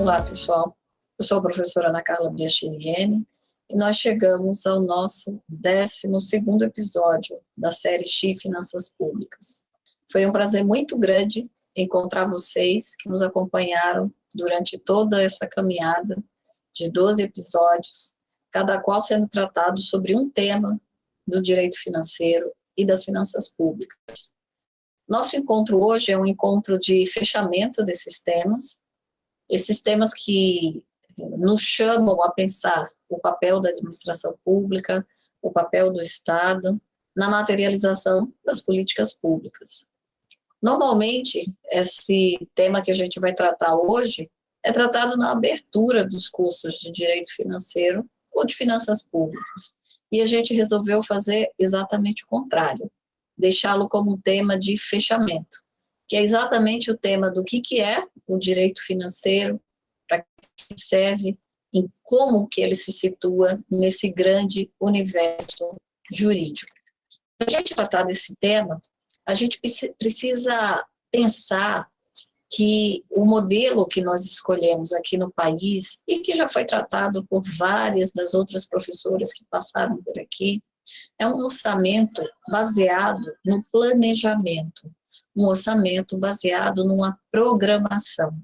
Olá, pessoal. Eu sou a professora Ana Carla Biachiriene e nós chegamos ao nosso 12º episódio da série XI Finanças Públicas. Foi um prazer muito grande encontrar vocês que nos acompanharam durante toda essa caminhada de 12 episódios, cada qual sendo tratado sobre um tema do direito financeiro e das finanças públicas. Nosso encontro hoje é um encontro de fechamento desses temas, esses temas que nos chamam a pensar o papel da administração pública, o papel do Estado na materialização das políticas públicas. Normalmente, esse tema que a gente vai tratar hoje é tratado na abertura dos cursos de Direito Financeiro ou de Finanças Públicas. E a gente resolveu fazer exatamente o contrário, deixá-lo como um tema de fechamento, que é exatamente o tema do que é o direito financeiro, para que serve, em como que ele se situa nesse grande universo jurídico. Para a gente tratar desse tema, a gente precisa pensar que o modelo que nós escolhemos aqui no país, e que já foi tratado por várias das outras professoras que passaram por aqui, é um orçamento baseado no planejamento, um orçamento baseado numa programação.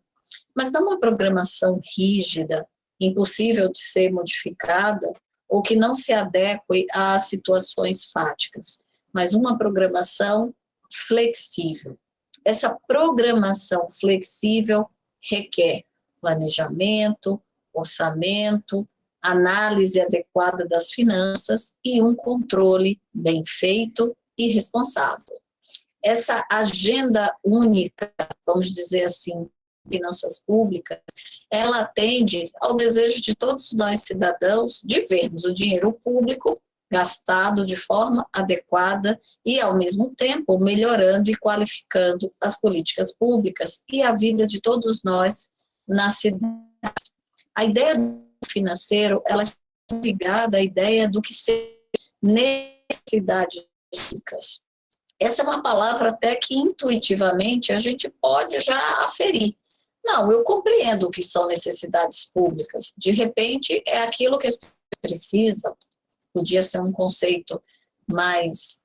Mas não uma programação rígida, impossível de ser modificada, ou que não se adeque às situações fáticas, mas uma programação flexível. Essa programação flexível requer planejamento, orçamento, análise adequada das finanças e um controle bem feito e responsável. Essa agenda única, vamos dizer assim, finanças públicas, ela atende ao desejo de todos nós cidadãos de vermos o dinheiro público gastado de forma adequada e, ao mesmo tempo, melhorando e qualificando as políticas públicas e a vida de todos nós na cidade. A ideia do financeiro, ela está ligada à ideia do que são necessidades básicas. Essa é uma palavra até que intuitivamente a gente pode já aferir. Não, eu compreendo o que são necessidades públicas. De repente, é aquilo que as pessoas precisam. Podia ser um conceito mais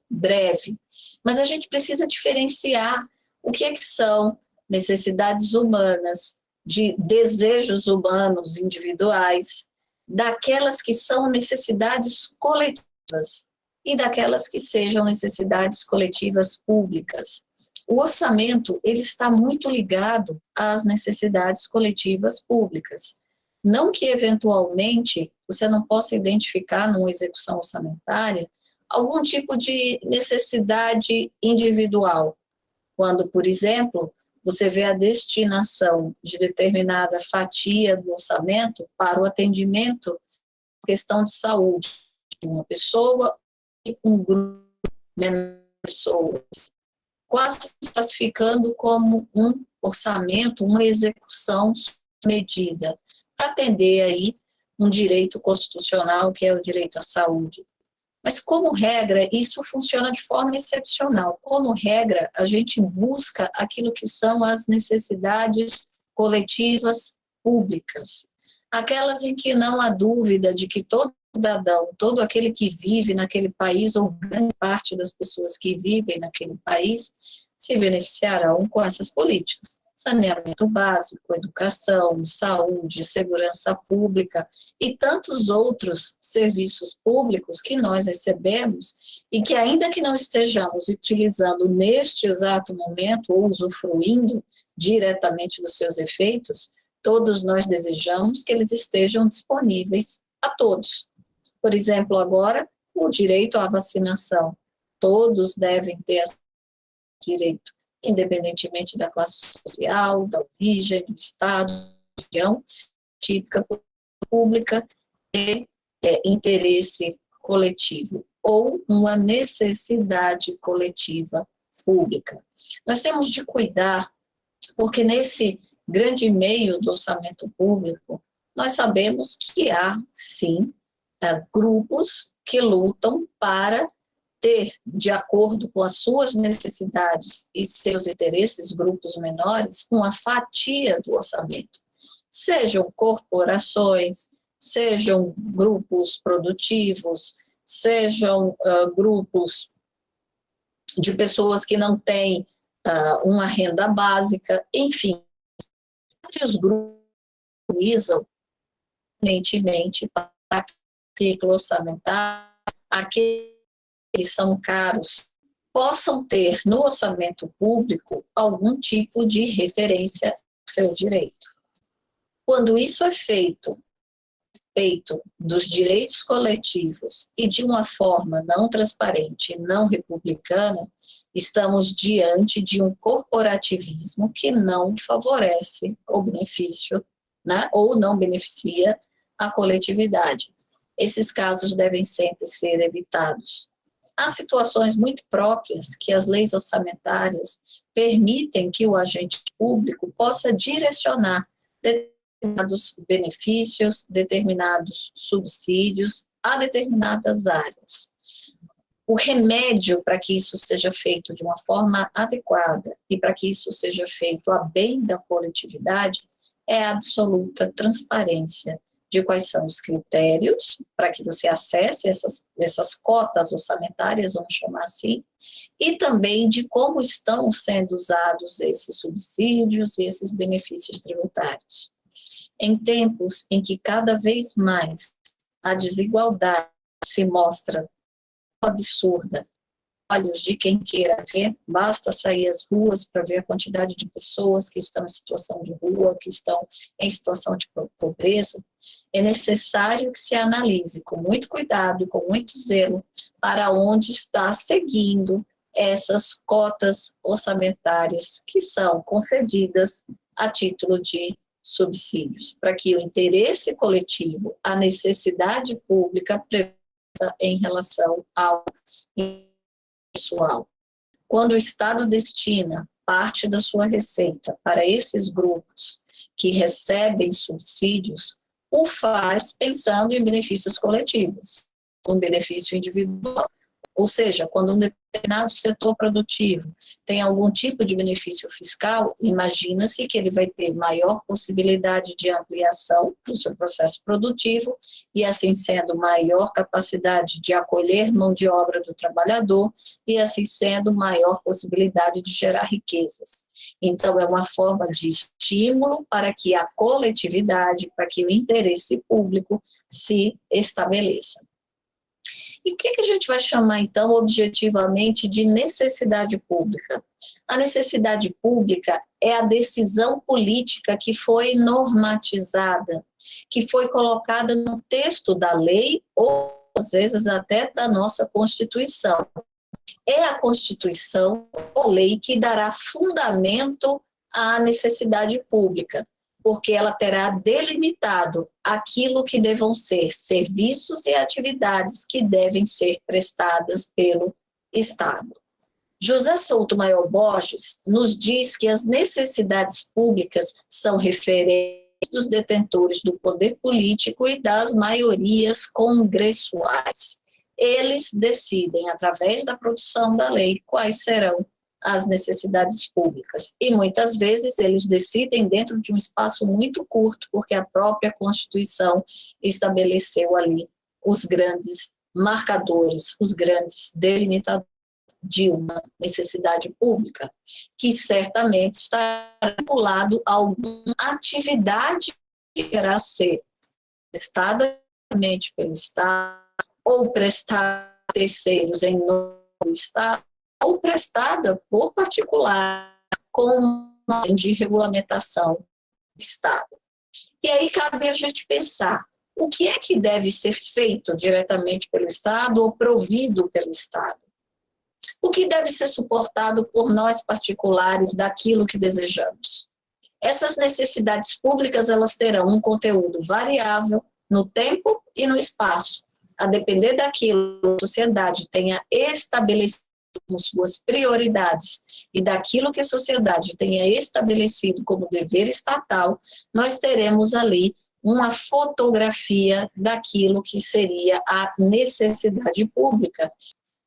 breve. Mas a gente precisa diferenciar o que são necessidades humanas, de desejos humanos individuais, daquelas que são necessidades coletivas e daquelas que sejam necessidades coletivas públicas. O orçamento, ele está muito ligado às necessidades coletivas públicas. Não que, eventualmente, você não possa identificar numa execução orçamentária algum tipo de necessidade individual. Quando, por exemplo, você vê a destinação de determinada fatia do orçamento para o atendimento, questão de saúde de uma pessoa e um grupo de pessoas, quase classificando como um orçamento, uma execução medida, para atender aí um direito constitucional, que é o direito à saúde. Mas, como regra, isso funciona de forma excepcional. Como regra, a gente busca aquilo que são as necessidades coletivas públicas. Aquelas em que não há dúvida de que todo cidadão, todo aquele que vive naquele país, ou grande parte das pessoas que vivem naquele país, se beneficiarão com essas políticas. Saneamento básico, educação, saúde, segurança pública e tantos outros serviços públicos que nós recebemos e que, ainda que não estejamos utilizando neste exato momento ou usufruindo diretamente dos seus efeitos, todos nós desejamos que eles estejam disponíveis a todos. Por exemplo, agora, o direito à vacinação. Todos devem ter esse direito, independentemente da classe social, da origem, do estado, da região, típica pública e interesse coletivo, ou uma necessidade coletiva pública. Nós temos de cuidar, porque nesse grande meio do orçamento público, nós sabemos que há, sim, grupos que lutam para ter, de acordo com as suas necessidades e seus interesses, grupos menores, uma fatia do orçamento. sejam corporações, sejam grupos produtivos, sejam grupos de pessoas que não têm uma renda básica, enfim, vários grupos utilizam aparentemente para ciclo orçamentário, aqueles que são caros possam ter no orçamento público algum tipo de referência ao seu direito. Quando isso é feito dos direitos coletivos e de uma forma não transparente, não republicana, estamos diante de um corporativismo que não favorece o benefício, né, ou não beneficia a coletividade. Esses casos devem sempre ser evitados. Há situações muito próprias que as leis orçamentárias permitem que o agente público possa direcionar determinados benefícios, determinados subsídios a determinadas áreas. O remédio para que isso seja feito de uma forma adequada e para que isso seja feito a bem da coletividade é a absoluta transparência de quais são os critérios para que você acesse essas cotas orçamentárias, vamos chamar assim, e também de como estão sendo usados esses subsídios e esses benefícios tributários. Em tempos em que cada vez mais a desigualdade se mostra absurda, olhos de quem queira ver, basta sair às ruas para ver a quantidade de pessoas que estão em situação de rua, que estão em situação de pobreza, é necessário que se analise com muito cuidado e com muito zelo para onde está seguindo essas cotas orçamentárias que são concedidas a título de subsídios, para que o interesse coletivo, a necessidade pública prevaleça em relação ao pessoal. Quando o Estado destina parte da sua receita para esses grupos que recebem subsídios, o faz pensando em benefícios coletivos, um benefício individual. Ou seja, quando um determinado setor produtivo tem algum tipo de benefício fiscal, imagina-se que ele vai ter maior possibilidade de ampliação do seu processo produtivo e, assim sendo, maior capacidade de acolher mão de obra do trabalhador e, assim sendo, maior possibilidade de gerar riquezas. Então, é uma forma de estímulo para que a coletividade, para que o interesse público se estabeleça. E o que a gente vai chamar, então, objetivamente de necessidade pública? A necessidade pública é a decisão política que foi normatizada, que foi colocada no texto da lei ou, às vezes, até da nossa Constituição. É a Constituição ou lei que dará fundamento à necessidade pública, porque ela terá delimitado aquilo que devam ser serviços e atividades que devem ser prestadas pelo Estado. José Souto-Maior Borges nos diz que as necessidades públicas são referentes dos detentores do poder político e das maiorias congressuais. Eles decidem, através da produção da lei, quais serão as necessidades públicas. E muitas vezes eles decidem dentro de um espaço muito curto, porque a própria Constituição estabeleceu ali os grandes marcadores, os grandes delimitadores de uma necessidade pública, que certamente está vinculado a alguma atividade que irá ser prestada pelo Estado ou prestada a terceiros em nome do Estado, ou prestada por particular com uma de regulamentação do Estado. E aí cabe a gente pensar, o que é que deve ser feito diretamente pelo Estado ou provido pelo Estado? O que deve ser suportado por nós particulares daquilo que desejamos? Essas necessidades públicas, elas terão um conteúdo variável no tempo e no espaço, a depender daquilo que a sociedade tenha estabelecido como suas prioridades e daquilo que a sociedade tenha estabelecido como dever estatal, nós teremos ali uma fotografia daquilo que seria a necessidade pública.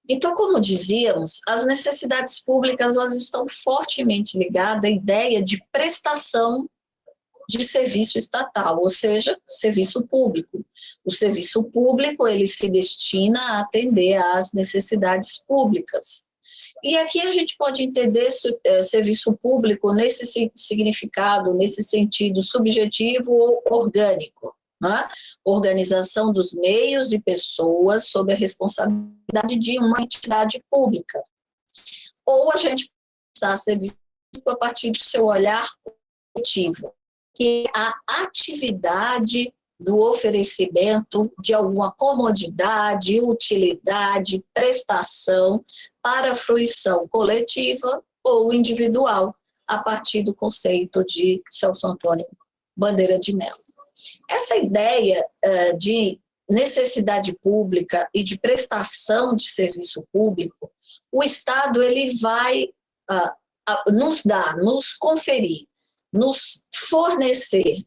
Então, como dizíamos, as necessidades públicas elas estão fortemente ligadas à ideia de prestação de serviço estatal, ou seja, serviço público. O serviço público, ele se destina a atender às necessidades públicas. E aqui a gente pode entender serviço público nesse significado, nesse sentido subjetivo ou orgânico, né? Organização dos meios e pessoas sob a responsabilidade de uma entidade pública. Ou a gente pode usar serviço público a partir do seu olhar coletivo, que é a atividade do oferecimento de alguma comodidade, utilidade, prestação para a fruição coletiva ou individual, a partir do conceito de Celso Antônio Bandeira de Mello. Essa ideia de necessidade pública e de prestação de serviço público, o Estado ele vai nos dar, nos conferir, nos fornecer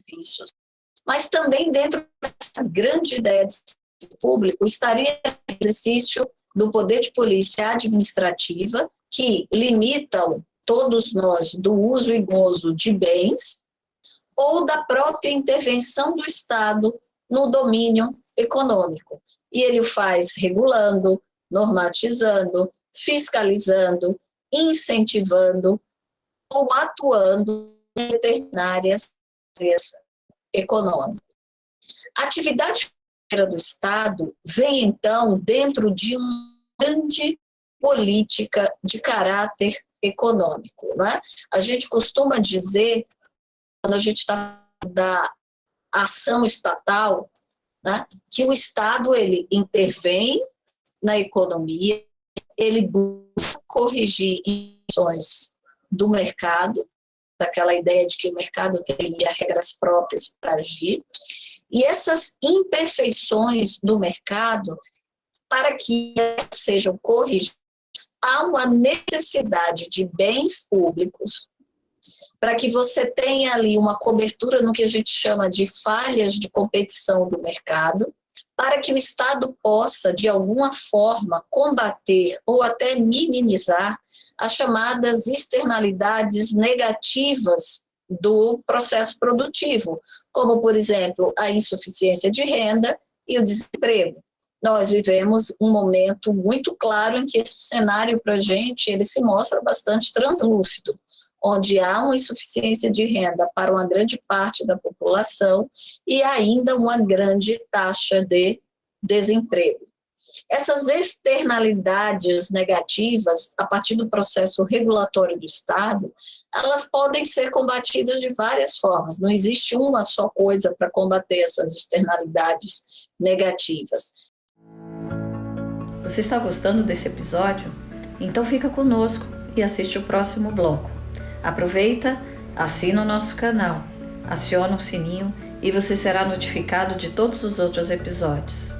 serviços, mas também dentro dessa grande ideia de serviço público estaria o exercício do poder de polícia administrativa, que limitam todos nós do uso e gozo de bens, ou da própria intervenção do Estado no domínio econômico. E ele o faz regulando, normatizando, fiscalizando, incentivando ou atuando em determinadas áreas econômicas. A atividade do Estado vem, então, dentro de uma grande política de caráter econômico, né? A gente costuma dizer, quando a gente está falando da ação estatal, né, que o Estado ele intervém na economia, ele busca corrigir imperfeições do mercado, daquela ideia de que o mercado teria regras próprias para agir, e essas imperfeições do mercado, para que sejam corrigidas, há uma necessidade de bens públicos, para que você tenha ali uma cobertura no que a gente chama de falhas de competição do mercado, para que o Estado possa, de alguma forma, combater ou até minimizar as chamadas externalidades negativas do processo produtivo, como, por exemplo, a insuficiência de renda e o desemprego. Nós vivemos um momento muito claro em que esse cenário para a gente ele se mostra bastante translúcido, onde há uma insuficiência de renda para uma grande parte da população e ainda uma grande taxa de desemprego. Essas externalidades negativas, a partir do processo regulatório do Estado, elas podem ser combatidas de várias formas. Não existe uma só coisa para combater essas externalidades negativas. Você está gostando desse episódio? Então fica conosco e assiste o próximo bloco. Aproveita, assina o nosso canal, aciona o sininho e você será notificado de todos os outros episódios.